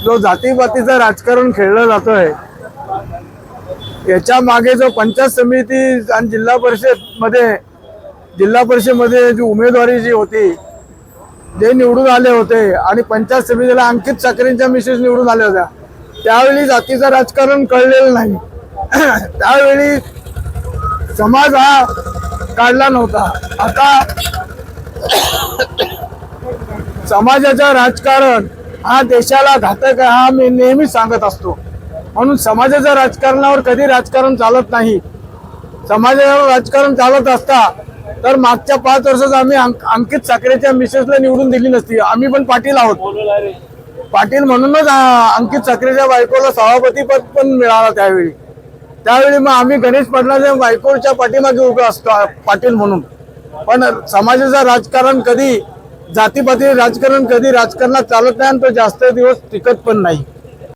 जो जातीपातीचं राजकारण खेळलं जातोय याच्या मागे जो पंचायत समिती आणि जिल्हा परिषदेमध्ये जी उमेदवारी जी होती, जे निवडून आले होते आणि पंचायत समितीला अंकित साखरेंच्या मिसेस निवडून आल्या होत्या, त्यावेळी जातीचं राजकारण कळलेलं नाही. त्यावेळी समाज हा काढला नव्हता. आता समाजाचं राजकारण हा देशाला घातक आहे, हा मी नेहमी सांगत असतो. म्हणून समाजाच्या राजकारणावर कधी राजकारण चालत नाही. समाजावर राजकारण चालत असता तर मागच्या 5 वर्षात आम्ही अंकित साखरेच्या मिसेसला निवडून दिली नसती. आम्ही पण पाटील आहोत. पाटील म्हणूनच अंकित साखरेच्या बायकोला सभापती पद पण मिळालं त्यावेळी मग आम्ही गणेश पाटलाच्या बायकोच्या पाठीमागे उभे असतो पाटील म्हणून. पण समाजाचं राजकारण कधी, जातीपाती राजकारण कधी राजकारणात चालत नाही आणि तो जास्त दिवस टिकत पण नाही.